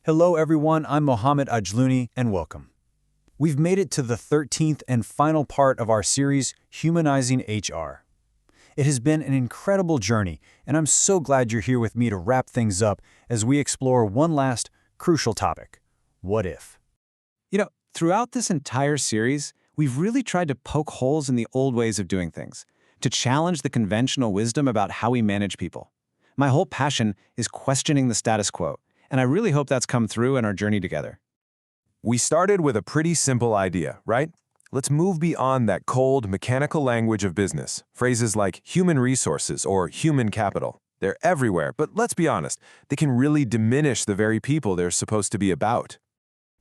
Hello everyone, I'm Mohammed Ajluni, and welcome. We've made it to the 13th and final part of our series, Humanizing HR. It has been an incredible journey, and I'm so glad you're here with me to wrap things up as we explore one last, crucial topic. What if? Throughout this entire series, we've really tried to poke holes in the old ways of doing things, to challenge the conventional wisdom about how we manage people. My whole passion is questioning the status quo, and I really hope that's come through in our journey together. We started with a pretty simple idea, right? Let's move beyond that cold, mechanical language of business. Phrases like human resources or human capital. They're everywhere, but let's be honest, they can really diminish the very people they're supposed to be about.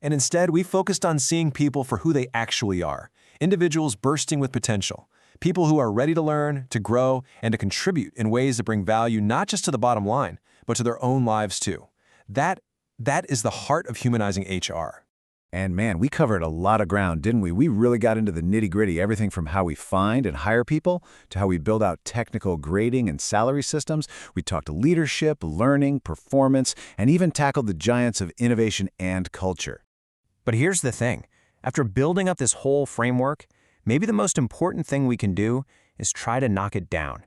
And instead, we focused on seeing people for who they actually are, individuals bursting with potential, people who are ready to learn, to grow, and to contribute in ways that bring value not just to the bottom line, but to their own lives too. That is the heart of humanizing HR. And man, we covered a lot of ground, didn't we? We really got into the nitty-gritty, everything from how we find and hire people to how we build out technical grading and salary systems. We talked leadership, learning, performance, and even tackled the giants of innovation and culture. But here's the thing. After building up this whole framework, maybe the most important thing we can do is try to knock it down.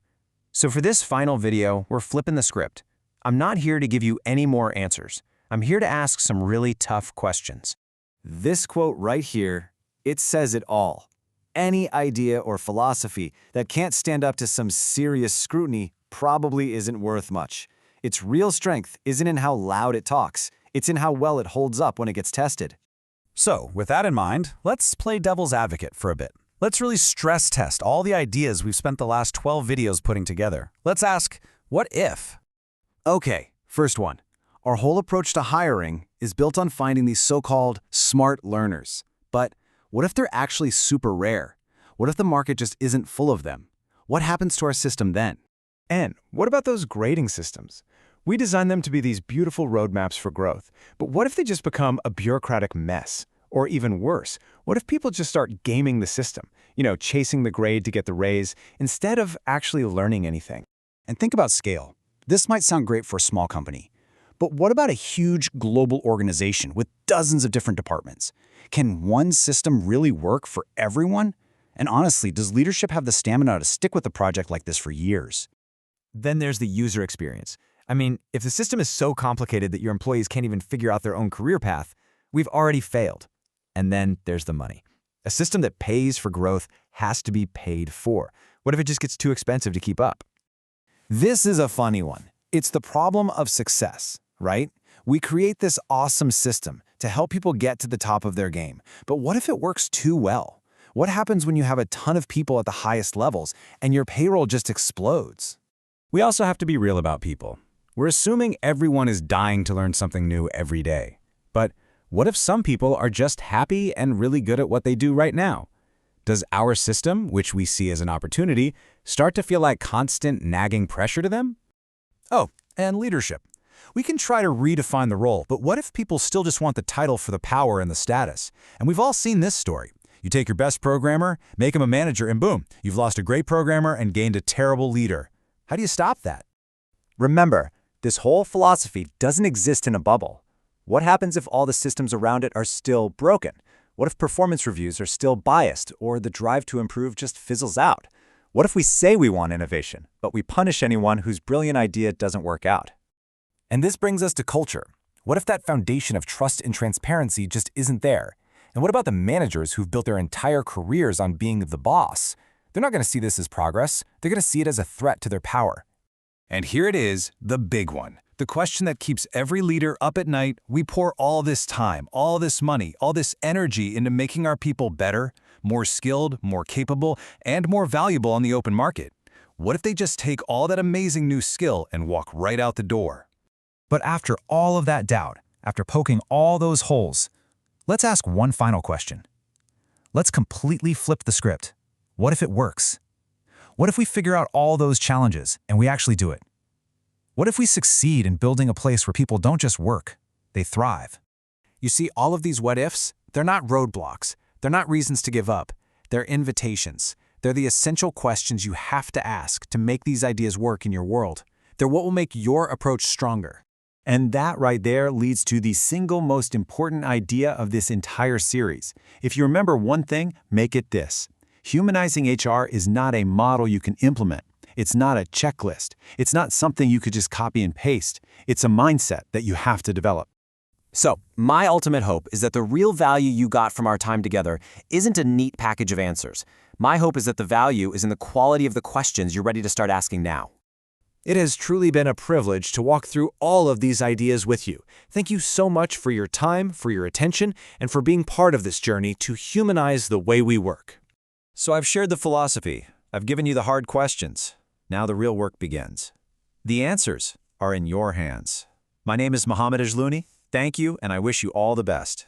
So for this final video, we're flipping the script. I'm not here to give you any more answers. I'm here to ask some really tough questions. This quote right here, it says it all. Any idea or philosophy that can't stand up to some serious scrutiny probably isn't worth much. Its real strength isn't in how loud it talks. It's in how well it holds up when it gets tested. So, with that in mind, let's play devil's advocate for a bit. Let's really stress test all the ideas we've spent the last 12 videos putting together. Let's ask, what if? Okay, first one. Our whole approach to hiring is built on finding these so-called smart learners. But what if they're actually super rare? What if the market just isn't full of them? What happens to our system then? And what about those grading systems? We designed them to be these beautiful roadmaps for growth, but what if they just become a bureaucratic mess? Or even worse, what if people just start gaming the system, chasing the grade to get the raise, instead of actually learning anything? And think about scale. This might sound great for a small company, but what about a huge global organization with dozens of different departments? Can one system really work for everyone? And honestly, does leadership have the stamina to stick with a project like this for years? Then there's the user experience. I mean, if the system is so complicated that your employees can't even figure out their own career path, we've already failed. And then there's the money. A system that pays for growth has to be paid for. What if it just gets too expensive to keep up? This is a funny one. It's the problem of success, right? We create this awesome system to help people get to the top of their game. But what if it works too well? What happens when you have a ton of people at the highest levels and your payroll just explodes? We also have to be real about people. We're assuming everyone is dying to learn something new every day. But what if some people are just happy and really good at what they do right now? Does our system, which we see as an opportunity, start to feel like constant nagging pressure to them? Oh, and leadership. We can try to redefine the role, but what if people still just want the title for the power and the status? And we've all seen this story. You take your best programmer, make him a manager, and boom, you've lost a great programmer and gained a terrible leader. How do you stop that? Remember, this whole philosophy doesn't exist in a bubble. What happens if all the systems around it are still broken? What if performance reviews are still biased or the drive to improve just fizzles out? What if we say we want innovation, but we punish anyone whose brilliant idea doesn't work out? And this brings us to culture. What if that foundation of trust and transparency just isn't there? And what about the managers who've built their entire careers on being the boss? They're not going to see this as progress. They're going to see it as a threat to their power. And here it is, the big one. The question that keeps every leader up at night. We pour all this time, all this money, all this energy into making our people better, more skilled, more capable, and more valuable on the open market. What if they just take all that amazing new skill and walk right out the door? But after all of that doubt, after poking all those holes, let's ask one final question. Let's completely flip the script. What if it works? What if we figure out all those challenges and we actually do it? What if we succeed in building a place where people don't just work, they thrive? You see, all of these what-ifs, they're not roadblocks. They're not reasons to give up. They're invitations. They're the essential questions you have to ask to make these ideas work in your world. They're what will make your approach stronger. And that right there leads to the single most important idea of this entire series. If you remember one thing, make it this. Humanizing HR is not a model you can implement. It's not a checklist. It's not something you could just copy and paste. It's a mindset that you have to develop. So, my ultimate hope is that the real value you got from our time together isn't a neat package of answers. My hope is that the value is in the quality of the questions you're ready to start asking now. It has truly been a privilege to walk through all of these ideas with you. Thank you so much for your time, for your attention, and for being part of this journey to humanize the way we work. So I've shared the philosophy. I've given you the hard questions. Now the real work begins. The answers are in your hands. My name is Mohammed Ajlouni. Thank you, and I wish you all the best.